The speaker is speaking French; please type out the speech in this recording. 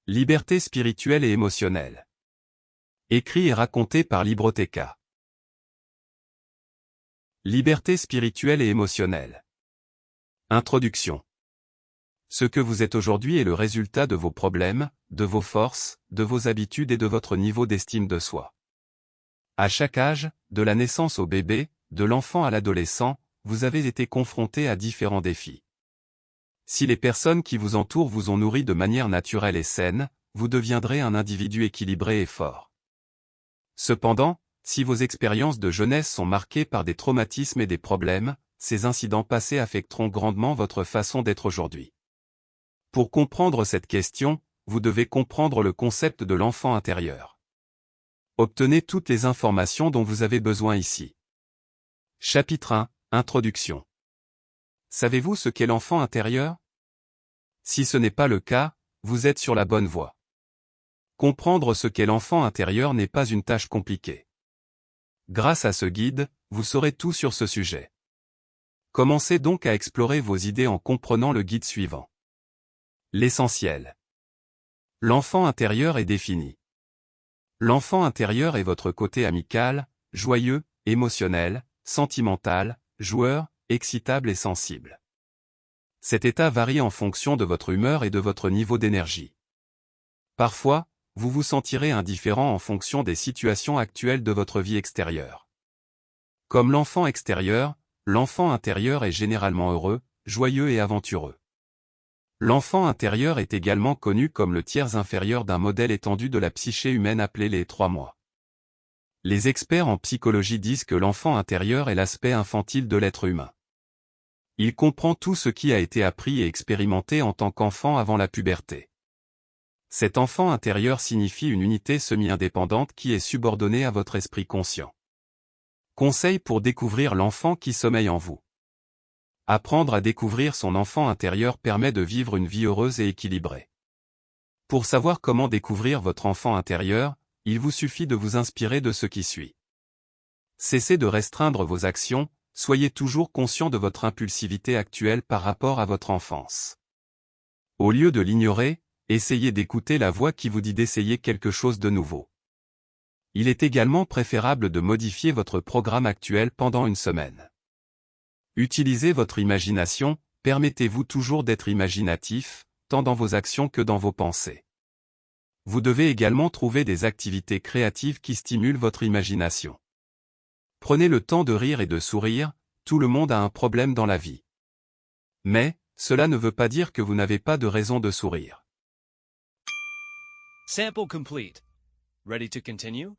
Liberté spirituelle et émotionnelle. Écrit et raconté par Libroteca. Liberté spirituelle et émotionnelle. Introduction. Ce que vous êtes aujourd'hui est le résultat de vos problèmes, de vos forces, de vos habitudes et de votre niveau d'estime de soi. À chaque âge, de la naissance au bébé, de l'enfant à l'adolescent, vous avez été confronté à différents défis. Si les personnes qui vous entourent vous ont nourri de manière naturelle et saine, vous deviendrez un individu équilibré et fort. Cependant, si vos expériences de jeunesse sont marquées par des traumatismes et des problèmes, ces incidents passés affecteront grandement votre façon d'être aujourd'hui. Pour comprendre cette question, vous devez comprendre le concept de l'enfant intérieur. Obtenez toutes les informations dont vous avez besoin ici. Chapitre 1, Introduction. Savez-vous ce qu'est l'enfant intérieur? Si ce n'est pas le cas, vous êtes sur la bonne voie. Comprendre ce qu'est l'enfant intérieur n'est pas une tâche compliquée. Grâce à ce guide, vous saurez tout sur ce sujet. Commencez donc à explorer vos idées en comprenant le guide suivant. L'essentiel. L'enfant intérieur est défini. L'enfant intérieur est votre côté amical, joyeux, émotionnel, sentimental, joueur, excitable et sensible. Cet état varie en fonction de votre humeur et de votre niveau d'énergie. Parfois, vous vous sentirez indifférent en fonction des situations actuelles de votre vie extérieure. Comme l'enfant extérieur, l'enfant intérieur est généralement heureux, joyeux et aventureux. L'enfant intérieur est également connu comme le tiers inférieur d'un modèle étendu de la psyché humaine appelé les 3 mois. Les experts en psychologie disent que l'enfant intérieur est l'aspect infantile de l'être humain. Il comprend tout ce qui a été appris et expérimenté en tant qu'enfant avant la puberté. Cet enfant intérieur signifie une unité semi-indépendante qui est subordonnée à votre esprit conscient. Conseil pour découvrir l'enfant qui sommeille en vous. Apprendre à découvrir son enfant intérieur permet de vivre une vie heureuse et équilibrée. Pour savoir comment découvrir votre enfant intérieur, il vous suffit de vous inspirer de ce qui suit. Cessez de restreindre vos actions, soyez toujours conscient de votre impulsivité actuelle par rapport à votre enfance. Au lieu de l'ignorer, essayez d'écouter la voix qui vous dit d'essayer quelque chose de nouveau. Il est également préférable de modifier votre programme actuel pendant une semaine. Utilisez votre imagination, permettez-vous toujours d'être imaginatif, tant dans vos actions que dans vos pensées. Vous devez également trouver des activités créatives qui stimulent votre imagination. Prenez le temps de rire et de sourire, tout le monde a un problème dans la vie. Mais, cela ne veut pas dire que vous n'avez pas de raison de sourire. Sample complete. Ready to continue?